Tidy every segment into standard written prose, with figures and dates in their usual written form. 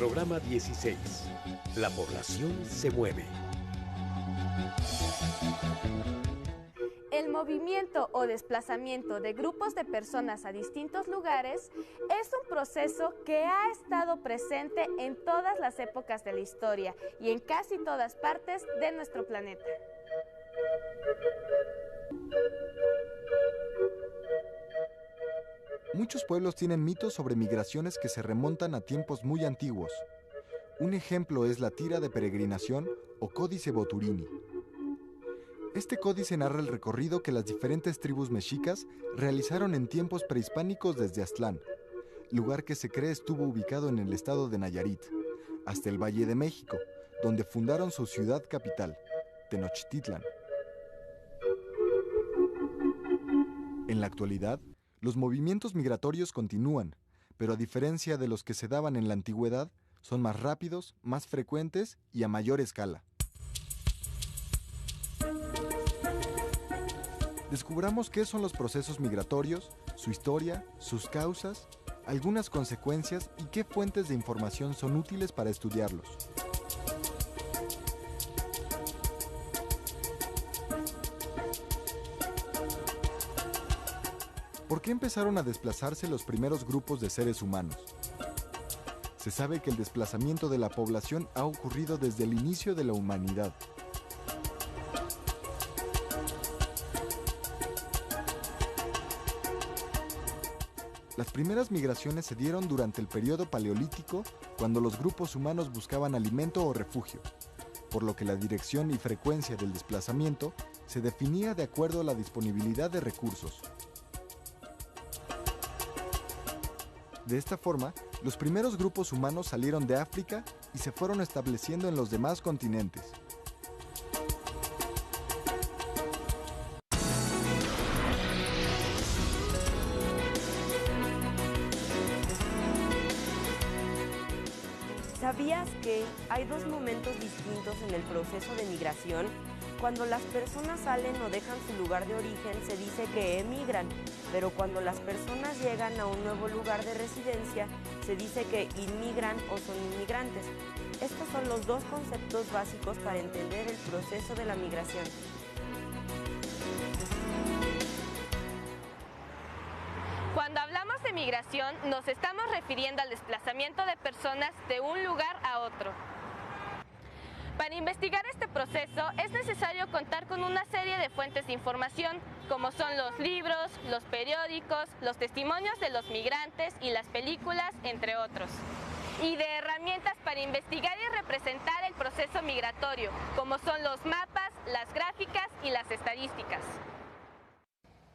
Programa 16. La población se mueve. El movimiento o desplazamiento de grupos de personas a distintos lugares es un proceso que ha estado presente en todas las épocas de la historia y en casi todas partes de nuestro planeta. Muchos pueblos tienen mitos sobre migraciones que se remontan a tiempos muy antiguos. Un ejemplo es la tira de peregrinación o Códice Boturini. Este códice narra el recorrido que las diferentes tribus mexicas realizaron en tiempos prehispánicos desde Aztlán, lugar que se cree estuvo ubicado en el estado de Nayarit, hasta el Valle de México, donde fundaron su ciudad capital, Tenochtitlan. En la actualidad, los movimientos migratorios continúan, pero a diferencia de los que se daban en la antigüedad, son más rápidos, más frecuentes y a mayor escala. Descubramos qué son los procesos migratorios, su historia, sus causas, algunas consecuencias y qué fuentes de información son útiles para estudiarlos. ¿Por qué empezaron a desplazarse los primeros grupos de seres humanos? Se sabe que el desplazamiento de la población ha ocurrido desde el inicio de la humanidad. Las primeras migraciones se dieron durante el periodo paleolítico, cuando los grupos humanos buscaban alimento o refugio, por lo que la dirección y frecuencia del desplazamiento se definía de acuerdo a la disponibilidad de recursos. De esta forma, los primeros grupos humanos salieron de África y se fueron estableciendo en los demás continentes. ¿Sabías que hay dos momentos distintos en el proceso de migración? Cuando las personas salen o dejan su lugar de origen se dice que emigran, pero cuando las personas llegan a un nuevo lugar de residencia se dice que inmigran o son inmigrantes. Estos son los dos conceptos básicos para entender el proceso de la migración. Cuando hablamos de migración, nos estamos refiriendo al desplazamiento de personas de un lugar a otro. Para investigar este proceso es necesario contar con una serie de fuentes de información, como son los libros, los periódicos, los testimonios de los migrantes y las películas, entre otros. Y de herramientas para investigar y representar el proceso migratorio, como son los mapas, las gráficas y las estadísticas.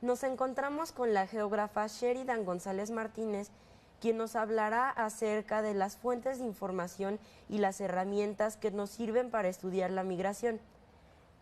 Nos encontramos con la geógrafa Sheridan González Martínez, quien nos hablará acerca de las fuentes de información y las herramientas que nos sirven para estudiar la migración.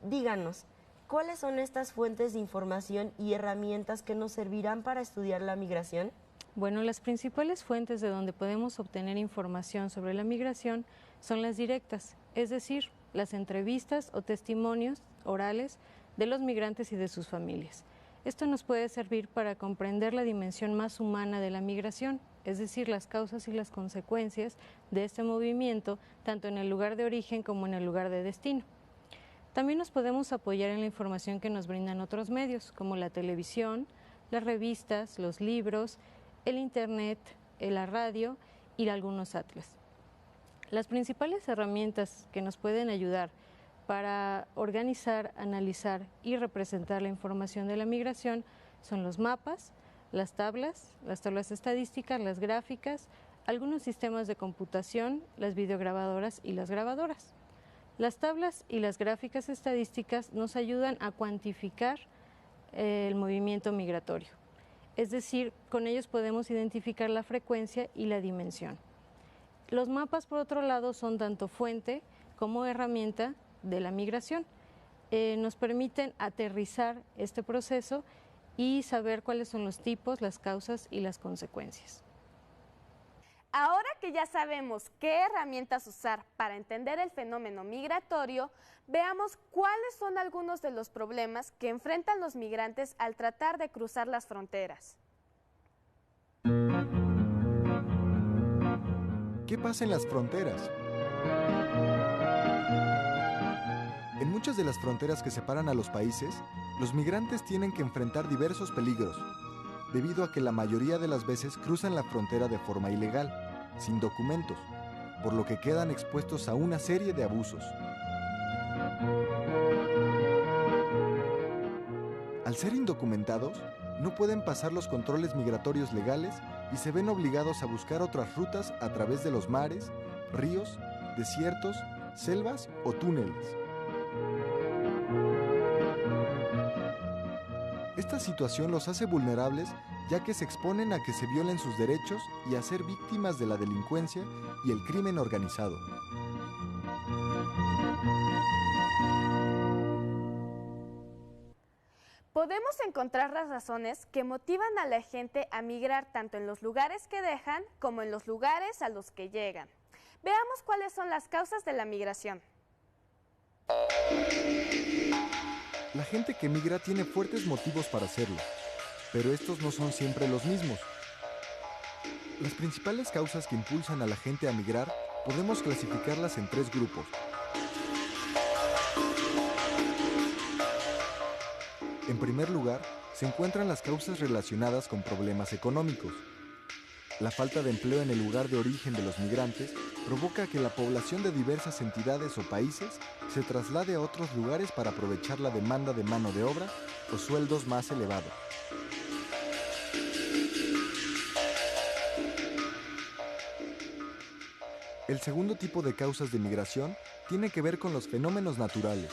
Díganos, ¿cuáles son estas fuentes de información y herramientas que nos servirán para estudiar la migración? Bueno, las principales fuentes de donde podemos obtener información sobre la migración son las directas, es decir, las entrevistas o testimonios orales de los migrantes y de sus familias. Esto nos puede servir para comprender la dimensión más humana de la migración, es decir, las causas y las consecuencias de este movimiento, tanto en el lugar de origen como en el lugar de destino. También nos podemos apoyar en la información que nos brindan otros medios, como la televisión, las revistas, los libros, el internet, la radio y algunos atlas. Las principales herramientas que nos pueden ayudar para organizar, analizar y representar la información de la migración son los mapas, las tablas estadísticas, las gráficas, algunos sistemas de computación, las videograbadoras y las grabadoras. Las tablas y las gráficas estadísticas nos ayudan a cuantificar el movimiento migratorio, es decir, con ellos podemos identificar la frecuencia y la dimensión. Los mapas, por otro lado, son tanto fuente como herramienta de la migración. Nos permiten aterrizar este proceso y saber cuáles son los tipos, las causas y las consecuencias. Ahora que ya sabemos qué herramientas usar para entender el fenómeno migratorio, veamos cuáles son algunos de los problemas que enfrentan los migrantes al tratar de cruzar las fronteras. ¿Qué pasa en las fronteras? En muchas de las fronteras que separan a los países, los migrantes tienen que enfrentar diversos peligros, debido a que la mayoría de las veces cruzan la frontera de forma ilegal, sin documentos, por lo que quedan expuestos a una serie de abusos. Al ser indocumentados, no pueden pasar los controles migratorios legales y se ven obligados a buscar otras rutas a través de los mares, ríos, desiertos, selvas o túneles. Esta situación los hace vulnerables, ya que se exponen a que se violen sus derechos y a ser víctimas de la delincuencia y el crimen organizado. Podemos encontrar las razones que motivan a la gente a migrar tanto en los lugares que dejan como en los lugares a los que llegan. Veamos cuáles son las causas de la migración. La gente que migra tiene fuertes motivos para hacerlo, pero estos no son siempre los mismos. Las principales causas que impulsan a la gente a migrar podemos clasificarlas en 3 grupos. En primer lugar, se encuentran las causas relacionadas con problemas económicos. La falta de empleo en el lugar de origen de los migrantes provoca que la población de diversas entidades o países se traslade a otros lugares para aprovechar la demanda de mano de obra o sueldos más elevados. El segundo tipo de causas de migración tiene que ver con los fenómenos naturales.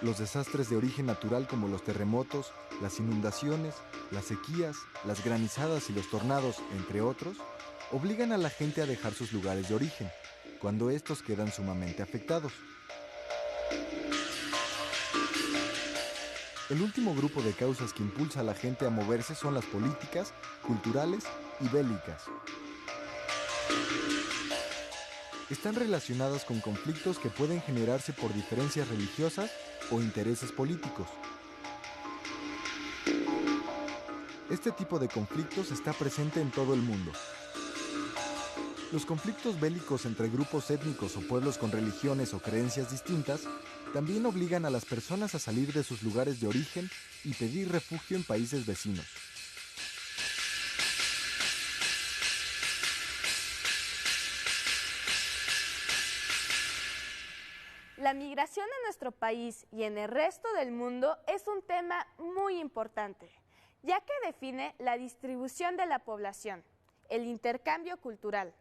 Los desastres de origen natural como los terremotos, las inundaciones, las sequías, las granizadas y los tornados, entre otros, obligan a la gente a dejar sus lugares de origen, cuando estos quedan sumamente afectados. El último grupo de causas que impulsa a la gente a moverse son las políticas, culturales y bélicas. Están relacionadas con conflictos que pueden generarse por diferencias religiosas o intereses políticos. Este tipo de conflictos está presente en todo el mundo. Los conflictos bélicos entre grupos étnicos o pueblos con religiones o creencias distintas también obligan a las personas a salir de sus lugares de origen y pedir refugio en países vecinos. La migración en nuestro país y en el resto del mundo es un tema muy importante, ya que define la distribución de la población, el intercambio cultural,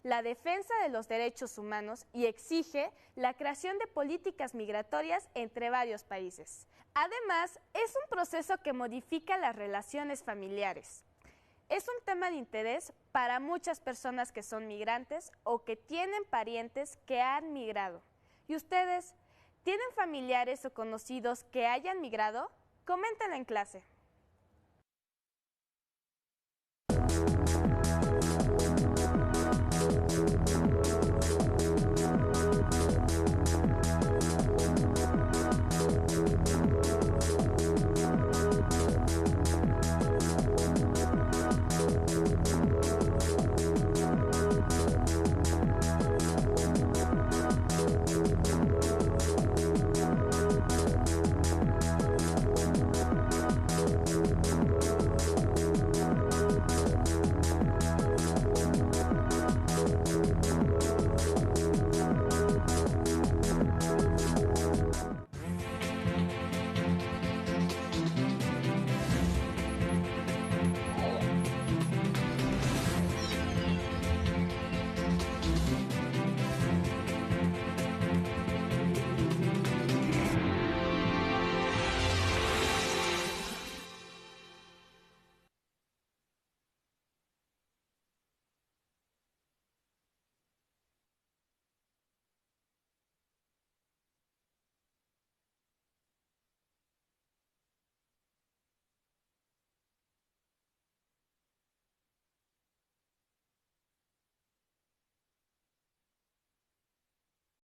la defensa de los derechos humanos y exige la creación de políticas migratorias entre varios países. Además, es un proceso que modifica las relaciones familiares. Es un tema de interés para muchas personas que son migrantes o que tienen parientes que han migrado. ¿Y ustedes tienen familiares o conocidos que hayan migrado? Coméntenlo en clase.